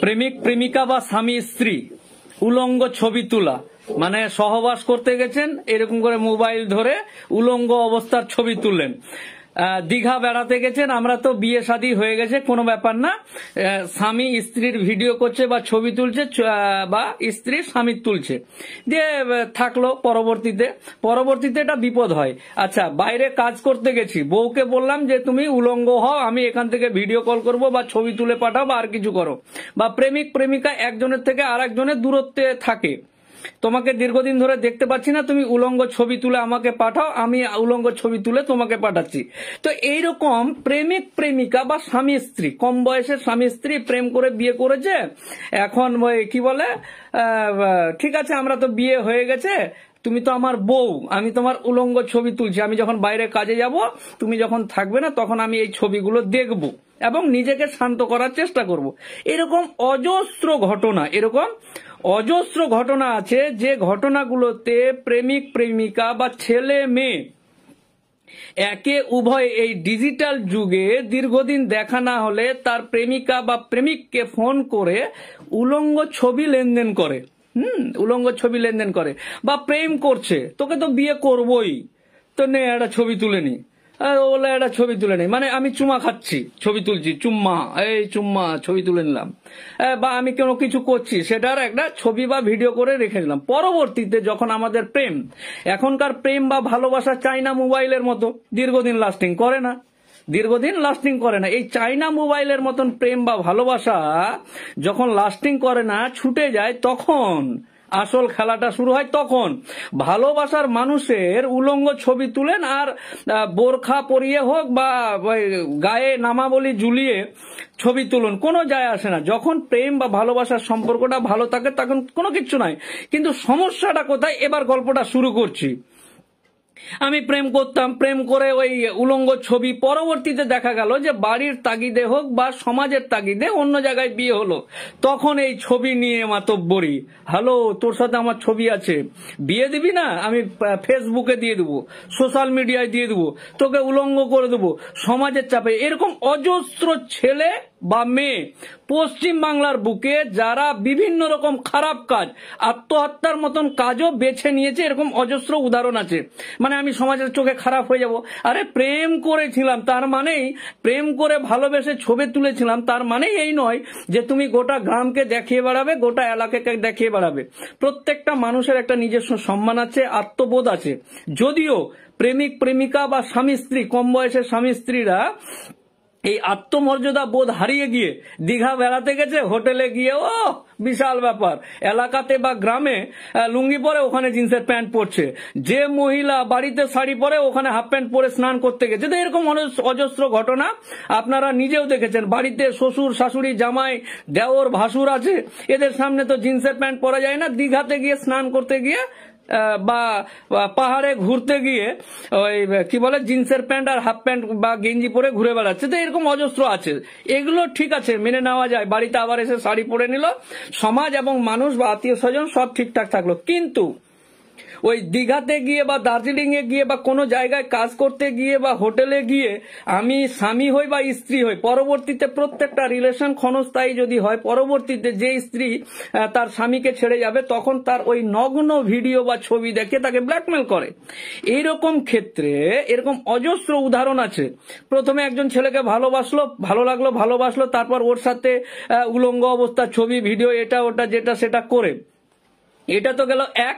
প্রেমিক প্রেমিকা বা স্বামী স্ত্রী উলঙ্গ ছবি তোলা, মানে সহবাস করতে গেছেন, এরকম করে মোবাইল ধরে উলঙ্গ অবস্থার ছবি তুললেন। দীঘা বেড়াতে গেছেন, আমরা তো বিয়ে শাদী হয়ে গেছে, কোনো ব্যাপার না, স্বামী স্ত্রীর ভিডিও করছে বা ছবি তুলছে বা স্ত্রী স্বামীর তুলছে, দিয়ে থাকলো। পরবর্তীতে এটা বিপদ হয়। আচ্ছা, বাইরে কাজ করতে গেছি, বউকে বললাম যে তুমি উলঙ্গ হও, আমি এখান থেকে ভিডিও কল করব বা ছবি তুলে পাঠাও বা আর কিছু করো। বা প্রেমিক প্রেমিকা একজনের থেকে আর একজনের দূরত্বে থাকে, তোমাকে দীর্ঘদিন ধরে দেখতে পাচ্ছি না, তুমি উলঙ্গ ছবি তুলে আমাকে পাঠাও, আমি উলঙ্গ ছবি তুলে তোমাকে পাঠাচ্ছি। তো এইরকম প্রেমিক প্রেমিকা বা স্বামী স্ত্রী, কম বয়সের স্বামী স্ত্রী প্রেম করে বিয়ে করেছে, এখন কি বলে, ঠিক আছে আমরা তো বিয়ে হয়ে গেছে, তুমি তো আমার বউ, আমি তোমার উলঙ্গ ছবি তুলছি, আমি যখন বাইরে কাজে যাব, তুমি যখন থাকবে না, তখন আমি এই ছবিগুলো দেখব এবং নিজেকে শান্ত করার চেষ্টা করব। এরকম অজস্র ঘটনা আছে, যে ঘটনাগুলোতে প্রেমিক প্রেমিকা বা ছেলে মেয়ে একে উভয় এই ডিজিটাল যুগে দীর্ঘদিন দেখা না হলে তার প্রেমিকা বা প্রেমিককে ফোন করে উলঙ্গ ছবি লেনদেন করে, উলঙ্গ ছবি লেনদেন করে, বা প্রেম করছে, তোকে তো বিয়ে করবই, তো নে একটা ছবি তুলে নি, ওলা একটা ছবি তুলে নেই, মানে আমি চুমা খাচ্ছি ছবি তুলছি, চুম্মা ছবি তুলে নিলাম, বা আমি কোনো কিছু করছি সেটার একটা ছবি বা ভিডিও করে রেখে দিলাম। পরবর্তীতে যখন আমাদের এখনকার প্রেম বা ভালোবাসা চাইনা মোবাইলের মতো দীর্ঘদিন লাস্টিং করে না। এই চাইনা মোবাইলের মতন প্রেম বা ভালোবাসা যখন লাস্টিং করে না, ছুটে যায়, তখন আসল খেলাটা শুরু হয়। তখন ভালোবাসার মানুষের উলঙ্গ ছবি তুলেন, আর বোরখা পরিয়ে হোক বা গায়ে নামাবলি ঝুলিয়ে ছবি তুলুন, কোনো যায় আসে না। যখন প্রেম বা ভালোবাসার সম্পর্কটা ভালো থাকে তখন কোনো কিচ্ছু নাই। কিন্তু সমস্যাটা কোথায়, এবার গল্পটা শুরু করছি। আমি প্রেম করতাম, প্রেম করে ওই উলঙ্গ ছবি, পরবর্তীতে দেখা গেল যে বাড়ির তাগিদে হোক বা সমাজের তাগিদে অন্য জায়গায় বিয়ে হলো, তখন এই ছবি নিয়ে মাতব্বরি, হ্যালো তোর সাথে আমার ছবি আছে, বিয়ে দিবি না, আমি ফেসবুকে দিয়ে দেবো, সোশ্যাল মিডিয়ায় দিয়ে দেবো, তোকে উলঙ্গ করে দেবো, সমাজের চাপে। এরকম অজস্র ছেলে বা মেয়ে পশ্চিম বাংলার বুকে যারা বিভিন্ন রকম খারাপ কাজ, আত্মহত্যার মতন কাজও বেছে নিয়েছে, এরকম অজস্র উদাহরণ আছে। মানে আমি সমাজের চোখে খারাপ হয়ে যাব, আরে প্রেম করেছিলাম তার মানেই, প্রেম করে ভালোবেসে ছবি তুলেছিলাম তার মানেই এই নয় যে তুমি গোটা গ্রামকে দেখিয়ে বেড়াবে, গোটা এলাকাকে দেখিয়ে বেড়াবে। প্রত্যেকটা মানুষের একটা নিজস্ব সম্মান আছে, আত্মবোধ আছে। যদিও প্রেমিক প্রেমিকা বা স্বামী স্ত্রী, কম বয়সের স্বামী স্ত্রীরা এই আত্মমর্যাদা বোধ হারিয়ে গিয়ে দীঘা বেড়াতে গেছে, হোটেলে গিয়ে বিশাল ব্যাপার, এলাকাতে বা গ্রামে লুঙ্গি পরে ওখানে জিন্সের প্যান্ট পরছে, যে মহিলা বাড়িতে শাড়ি পরে ওখানে হাফ প্যান্ট পরে স্নান করতে গেছে। তো এরকম অজস্র ঘটনা আপনারা নিজেও দেখেছেন। বাড়িতে শ্বশুর শাশুড়ি জামাই দেওর ভাসুর আছে, এদের সামনে তো জিন্সের প্যান্ট পরা যায় না, দীঘাতে গিয়ে স্নান করতে গিয়ে বা পাহাড়ে ঘুরতে গিয়ে ওই কি বলে জিন্সের প্যান্ট আর হাফ প্যান্ট বা গেঞ্জি পরে ঘুরে বেড়াচ্ছে। তো এরকম অজস্র আছে, এগুলো ঠিক আছে, মেনে নেওয়া যায়। বাড়িতে আবার এসে শাড়ি পরে নিল, সমাজ এবং মানুষ বা আত্মীয় স্বজন সব ঠিকঠাক থাকলো। কিন্তু ওই দীঘাতে গিয়ে বা দার্জিলিং এ গিয়ে বা কোনো জায়গায় কাজ করতে গিয়ে বা হোটেলে গিয়ে আমি স্বামী হই বা স্ত্রী হই, পরবর্তীতে প্রত্যেকটা রিলেশন ক্ষণস্থায়ী যদি হয়, পরবর্তীতে যে স্ত্রী তার স্বামীকে ছেড়ে যাবে, তখন তার ওই নগ্ন ভিডিও বা ছবি দেখে তাকে ব্ল্যাকমেল করে। এইরকম ক্ষেত্রে এরকম অজস্র উদাহরণ আছে। প্রথমে একজন ছেলেকে ভালোবাসলো, ভালো লাগলো, ভালোবাসলো, তারপর ওর সাথে উলঙ্গ অবস্থার ছবি ভিডিও এটা ওটা যেটা সেটা করে, এটা তো গেল এক।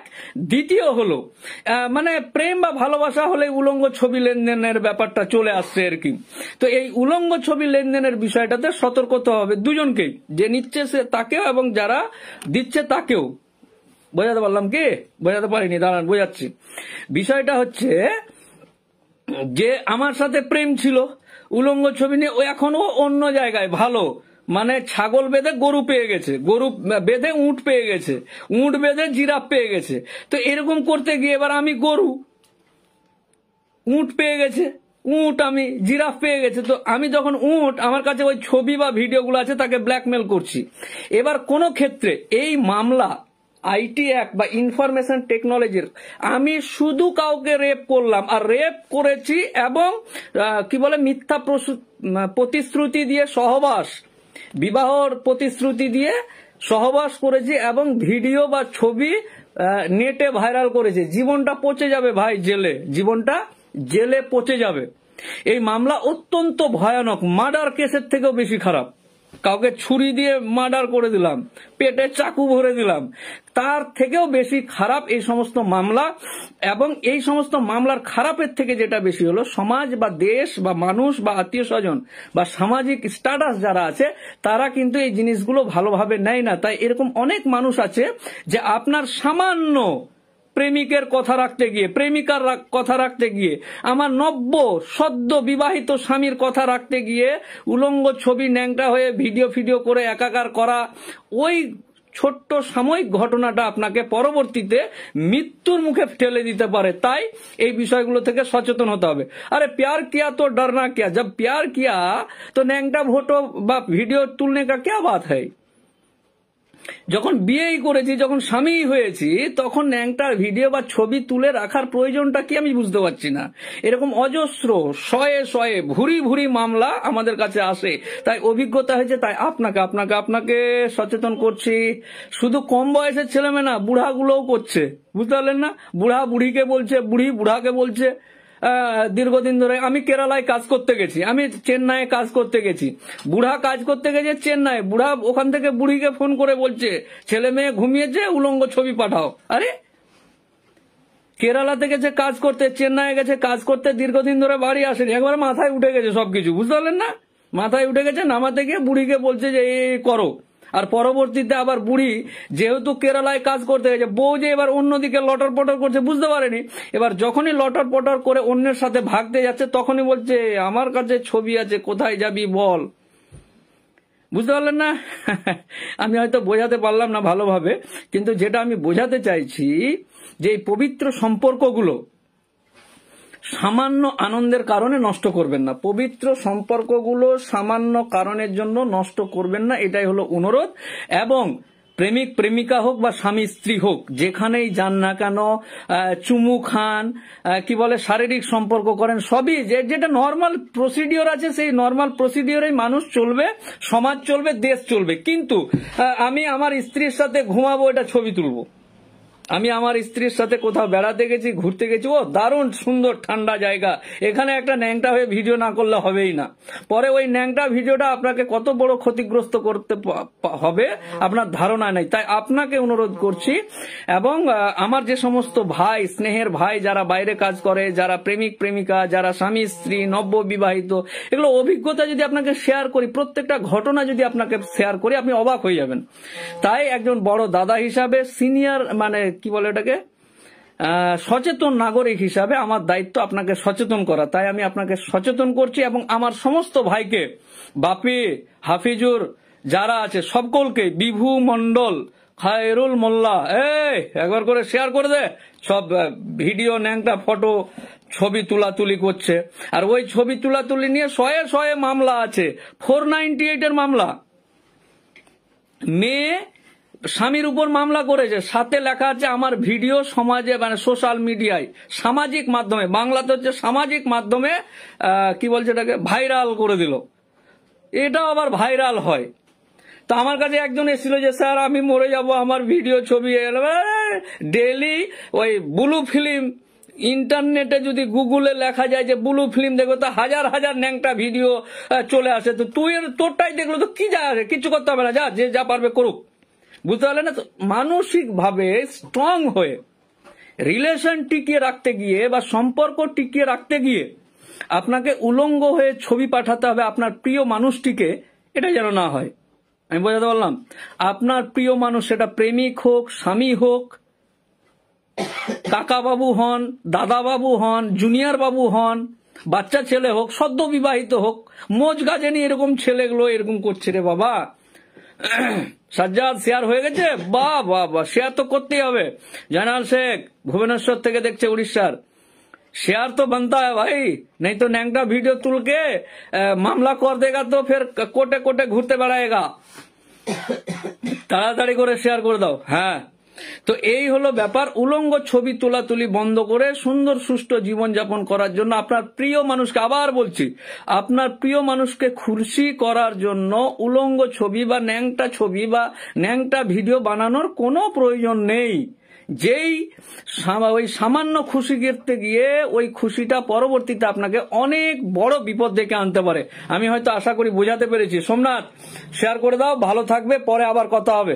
দ্বিতীয় হলো মানে প্রেম বা ভালোবাসা হলে উলঙ্গ ছবি লেনদেনের ব্যাপারটা চলে আসছে আর কি। তো এই উলঙ্গ ছবি লেনদেনের বিষয়টাতে সতর্ক হতে হবে দুজনকেই, যে নিচ্ছে সে তাকেও এবং যারা দিচ্ছে তাকেও। বোঝাতে পারলাম কি? বোঝাতে পারিনি, দাঁড়ান বোঝাচ্ছি। বিষয়টা হচ্ছে যে আমার সাথে প্রেম ছিল, উলঙ্গ ছবি নিয়ে, ও এখনো অন্য জায়গায় ভালো, মানে ছাগল বেঁধে গরু পেয়ে গেছে, গরু বেঁধে উঁট পেয়ে গেছে, উঁট বেঁধে জিরাফ পেয়ে গেছে। তো এরকম করতে গিয়ে এবার আমি গরু, উঁট পেয়ে গেছে, উঁট আমি, জিরাফ পেয়ে গেছে। তো আমি যখন উঁট, আমার কাছে ওই ছবি বা ভিডিওগুলো আছে, তাকে ব্ল্যাকমেল করছি। এবার কোন ক্ষেত্রে এই মামলা আইটি অ্যাক্ট বা ইনফরমেশন টেকনোলজির, আমি শুধু কাউকে রেপ করলাম আর রেপ করেছি এবং কি বলে মিথ্যা প্রতিশ্রুতি দিয়ে সহবাস, বিবাহর প্রতিশ্রুতি দিয়ে সহবাস করেছে এবং ভিডিও বা ছবি নেটে ভাইরাল করেছে। জীবনটা পচে যাবে ভাই, জেলে, জীবনটা জেলে পচে যাবে। এই মামলা অত্যন্ত ভয়ানক, মার্ডার কেসের থেকেও বেশি খারাপ। কাউকে ছুরি দিয়ে মার্ডার করে দিলাম, পেটে চাকু ভরে দিলাম, তার থেকেও বেশি খারাপ এই সমস্ত মামলা। এবং এই সমস্ত মামলার খারাপের থেকে যেটা বেশি হলো, সমাজ বা দেশ বা মানুষ বা আত্মীয় স্বজন বা সামাজিক স্ট্যাটাস যারা আছে তারা কিন্তু এই জিনিসগুলো ভালোভাবে নেয় না। তাই এরকম অনেক মানুষ আছে যে আপনার সামান্য প্রেমিকের কথা রাখতে গিয়ে, প্রেমিকার কথা রাখতে গিয়ে, আমার নব্য সদ্য বিবাহিত স্বামীর কথা রাখতে গিয়ে উলঙ্গ ছবি ন্যাংটা হয়ে ভিডিও করে একাকার করা, ওই ছোট্ট সাময়িক ঘটনাটা আপনাকে পরবর্তীতে মৃত্যুর মুখে ঠেলে দিতে পারে। তাই এই বিষয়গুলো থেকে সচেতন হতে হবে। আরে প্যার কিয়া তো ডরনা কিয়া, জব প্যার কিয়া তো ন্যাংটা ফটো বা ভিডিও তুলনে কা क्या बात है। যখন বিয়েই করেছি, যখন স্বামী হয়েছি, তখন ন্যাংটার ভিডিও বা ছবি তুলে রাখার প্রয়োজনটা কি আমি বুঝতে পারছি না। এরকম অজস্র শয়ে ভুরি মামলা আমাদের কাছে আসে। তাই অভিজ্ঞতা হয়েছে, তাই আপনাকে সচেতন করছি। শুধু কম বয়সের ছেলেমেয়ে না, বুড়াগুলোও করছে, বুঝতে পারলেন না? বুড়া বুড়িকে বলছে, বুড়ি বুড়াকে বলছে। দীর্ঘদিন ধরে আমি কেরালায় কাজ করতে গেছি, আমি চেন্নাইয়ে কাজ করতে গেছি, বুড়া কাজ করতে গেছে চেন্নাই, বুড়া ওখান থেকে বুড়িকে ফোন করে বলছে ছেলে মেয়ে ঘুমিয়েছে, উলঙ্গ ছবি পাঠাও। আরে কেরালা থেকে যে কাজ করতে চেন্নাইয়ে গেছে কাজ করতে, দীর্ঘদিন ধরে বাড়ি আসেনি, একবার মাথায় উঠে গেছে সবকিছু, বুঝতে পারলেন না? মাথায় উঠে গেছে, নামাতে গিয়ে বুড়িকে বলছে যে এই করো। আর পরবর্তীতে আবার বুড়ি যেহেতু কেরালায় কাজ করতে গেছে, বউ যে এবার অন্যদিকে লটর পটর করছে বুঝতে পারেনি। এবার যখনই লটর পটর করে অন্যের সাথে ভাগতে যাচ্ছে, তখনই বলছে আমার কাছে ছবি আছে, কোথায় যাবি বল। বুঝতে পারলেন না? আমি হয়তো বোঝাতে পারলাম না ভালোভাবে, কিন্তু যেটা আমি বোঝাতে চাইছি যে এই পবিত্র সম্পর্কগুলো সামান্য আনন্দের কারণে নষ্ট করবেন না। পবিত্র সম্পর্কগুলো সামান্য কারণের জন্য নষ্ট করবেন না, এটাই হলো অনুরোধ। এবং প্রেমিক প্রেমিকা হোক বা স্বামী স্ত্রী হোক, যেখানেই যান না কেন, চুমু খান, কি বলে শারীরিক সম্পর্ক করেন, সবই যেটা নর্মাল প্রসিডিওর আছে, সেই নর্মাল প্রসিডিওরেই মানুষ চলবে, সমাজ চলবে, দেশ চলবে। কিন্তু আমি আমার স্ত্রীর সাথে ঘুমাবো, এটা ছবি তুলবো। আমি আমার স্ত্রীর সাথে কোথাও বেড়াতে গেছি, ঘুরতে গেছি, ও দারুণ সুন্দর ঠান্ডা জায়গা, এখানে একটা ন্যাংটা হয়ে ভিডিও না করলে হবেই না। পরে ওই ন্যাংটা ভিডিওটা আপনাকে কত বড় ক্ষতিগ্রস্ত করতে হবে আপনার ধারণা নেই। তাই আপনাকে অনুরোধ করছি, এবং আমার যে সমস্ত ভাই, স্নেহের ভাই যারা বাইরে কাজ করে, যারা প্রেমিক প্রেমিকা, যারা স্বামী স্ত্রী, নব্য বিবাহিত, এগুলো অভিজ্ঞতা যদি আপনাকে শেয়ার করি, প্রত্যেকটা ঘটনা যদি আপনাকে শেয়ার করি, আপনি অবাক হয়ে যাবেন। তাই একজন বড় দাদা হিসাবে, সিনিয়র মানে কি বলে এটাকে, সচেতন নাগরিক হিসাবে আমার দায়িত্ব আপনাকে সচেতন করা। তাই আমি আপনাকে সচেতন করছি, এবং আমার সমস্ত ভাইকে, বাপি, হাফিজুর যারা আছে সকলকে, বিভু মন্ডল, খায়রুল মোল্লা, একবার করে শেয়ার করে দে। সব ভিডিও ন্যাংটা ফটো ছবি তুলাতুলি করছে, আর ওই ছবি তুলাতুলি নিয়ে শয়ে মামলা আছে। 498 এর মামলা, মেয়ে স্বামীর উপর মামলা করেছে, সাথে লেখা আছে আমার ভিডিও সমাজে মানে সোশ্যাল মিডিয়ায়, সামাজিক মাধ্যমে, বাংলাতে হচ্ছে সামাজিক মাধ্যমে কি বলছে এটাকে, ভাইরাল করে দিল। এটাও আবার ভাইরাল হয়। তো আমার কাছে একজন এসেছিল যে স্যার আমি মরে যাব, আমার ভিডিও ছবি ডেইলি ওই ব্লু ফিল্ম, ইন্টারনেটে যদি গুগলে লেখা যায় যে ব্লু ফিল্ম, দেখো তো হাজার ন্যাংটা ভিডিও চলে আসে। তো তুই তোরটাই দেখলো তো কি যায় আসে, কিছু করতে হবে না, যে যা পারবে করুক। বুঝতে পারলে না? মানসিক ভাবে স্ট্রং হয়ে রিলেশন টিকিয়ে রাখতে গিয়ে বা সম্পর্ক টিকিয়ে রাখতে গিয়ে আপনাকে উলঙ্গ হয়ে ছবি পাঠাতে হবে আপনার প্রিয় মানুষটিকে, এটা যেন না হয়। আমি বোঝাতে পারলাম? আপনার প্রিয় মানুষ, সেটা প্রেমিক হোক, স্বামী হোক, কাকা বাবু হন, দাদা বাবু হন, জুনিয়র বাবু হন, বাচ্চা ছেলে হোক, সদ্য বিবাহিত হোক, মোজ গাজেনি এরকম ছেলেগুলো এরকম করছে রে বাবা। সাজ্জাদ শেয়ার হয়ে গেছে, বাহ বাহ বাহ, শেয়ার তো করতেই হবে। জানাল শেখ ভুবনেশ্বর থেকে দেখছে, উড়িষ্যার, शेयर तो बनता है भाई, नहीं तो नैंगटा वीडियो तुल के मामला कर देगा तो फिर कोटे कोटे घूरते बेड़ाएगा। ताड़ाताड़ी करे शेयर कर दाओ। हाँ, তো এই হলো ব্যাপার। উলঙ্গ ছবি তোলাতুলি বন্ধ করে সুন্দর সুষ্ঠু জীবনযাপন করার জন্য আপনার প্রিয় মানুষকে, আবার বলছি, আপনার প্রিয় মানুষকে খুশি করার জন্য উলঙ্গ ছবি বা ন্যাংটা ছবি বা ন্যাংটা ভিডিও বানানোর কোনো প্রয়োজন নেই। যেই ওই সামান্য খুশি করতে গিয়ে ওই খুশিটা পরবর্তীতে আপনাকে অনেক বড় বিপদ ডেকে আনতে পারে। আমি হয়তো আশা করি বোঝাতে পেরেছি। সোমনাথ, শেয়ার করে দাও, ভালো থাকবে, পরে আবার কথা হবে।